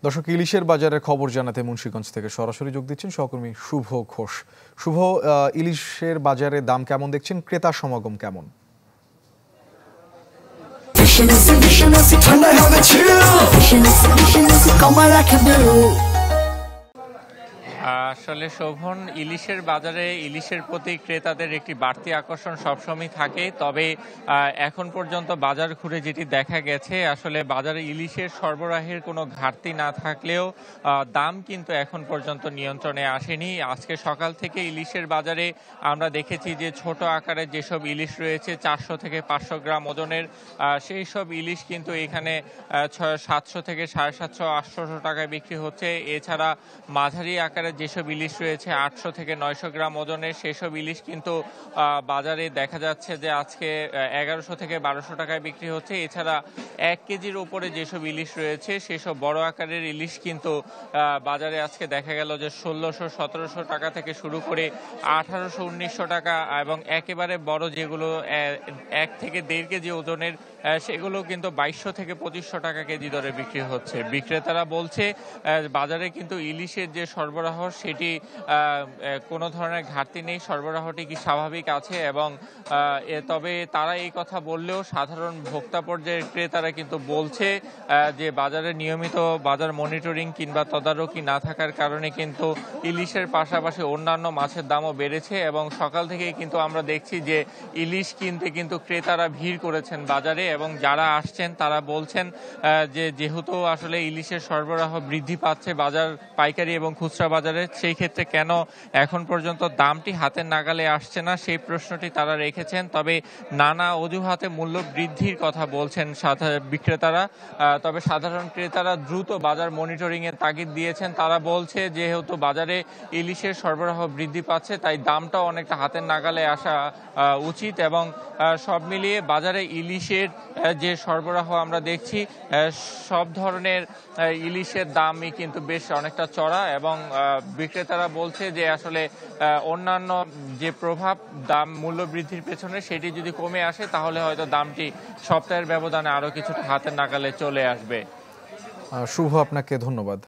দর্শক, ইলিশের বাজারের খবর জানাতে মুন্সিগঞ্জ থেকে সরাসরি যোগ দিচ্ছেন সহকর্মী শুভ ঘোষ। শুভ, ইলিশের বাজারে দাম কেমন দেখছেন, ক্রেতা সমাগম কেমন? আসলে শোভন, ইলিশের বাজারে ইলিশের প্রতি ক্রেতাদের একটি বাড়তি আকর্ষণ সবসময় থাকে। তবে এখন পর্যন্ত বাজার ঘুরে যেটি দেখা গেছে, আসলে বাজারে ইলিশের সরবরাহের কোনো ঘাটতি না থাকলেও দাম কিন্তু এখন পর্যন্ত নিয়ন্ত্রণে আসেনি। আজকে সকাল থেকে ইলিশের বাজারে আমরা দেখেছি যে ছোট আকারের যেসব ইলিশ রয়েছে 400 থেকে 500 গ্রাম ওজনের, সেই সব ইলিশ কিন্তু এখানে 700 থেকে 750, 800 টাকায় বিক্রি হচ্ছে। এছাড়া মাঝারি আকারের যেসব ইলিশ রয়েছে 800 থেকে 900 গ্রাম ওজনের, সেসব ইলিশ কিন্তু বাজারে দেখা যাচ্ছে যে আজকে 1100 থেকে 1200 টাকায় বিক্রি হচ্ছে। এছাড়া 1 কেজির উপরে যেসব ইলিশ রয়েছে সেসব বড় আকারের ইলিশ কিন্তু বাজারে আজকে দেখা গেল যে 1600-1700 টাকা থেকে শুরু করে 1800-1900 টাকা, এবং একেবারে বড় যেগুলো 1 থেকে 1.5 কেজি ওজনের সেগুলো কিন্তু 2200 থেকে 2500 টাকা কেজি দরে বিক্রি হচ্ছে। বিক্রেতারা বলছে বাজারে কিন্তু ইলিশের যে সরবরাহ সেটি কোনো ধরনের ঘাটতি নেই, সরবরাহটি কি স্বাভাবিক আছে। এবং তবে তারা এই কথা বললেও সাধারণ ভোক্তা পর্যায়ের ক্রেতারা কিন্তু বলছে যে বাজারে নিয়মিত বাজার মনিটরিং কিংবা তদারকি না থাকার কারণে কিন্তু ইলিশের পাশাপাশি অন্যান্য মাছের দামও বেড়েছে। এবং সকাল থেকেই কিন্তু আমরা দেখছি যে ইলিশ কিনতে কিন্তু ক্রেতারা ভিড় করেছেন বাজারে, এবং যারা আসছেন তারা বলছেন যে যেহেতু আসলে ইলিশের সরবরাহ বৃদ্ধি পাচ্ছে বাজার পাইকারি এবং খুচরা বাজারে, সেই ক্ষেত্রে কেন এখন পর্যন্ত দামটি হাতের নাগালে আসছে না সেই প্রশ্নটি তারা রেখেছেন। তবে নানা অজুহাতে মূল্য বৃদ্ধির কথা বলছেন বিক্রেতারা। তবে সাধারণ ক্রেতারা দ্রুত বাজার মনিটরিং এর তাগিদ দিয়েছেন। তারা বলছে যেহেতু বাজারে ইলিশের সরবরাহ বৃদ্ধি পাচ্ছে তাই দামটাও অনেকটা হাতের নাগালে আসা উচিত। এবং সব মিলিয়ে বাজারে ইলিশের যে সরবরাহ আমরা দেখছি, সব ধরনের ইলিশের দামই কিন্তু বেশ অনেকটা চড়া। এবং বিক্রেতারা বলছে যে আসলে অন্যান্য যে প্রভাব দাম মূল্য বৃদ্ধির পেছনে সেটি যদি কমে আসে তাহলে হয়তো দামটি সপ্তাহের ব্যবধানে আরো কিছুটা হাতের নাগালে চলে আসবে। শুভ, আপনাকে ধন্যবাদ।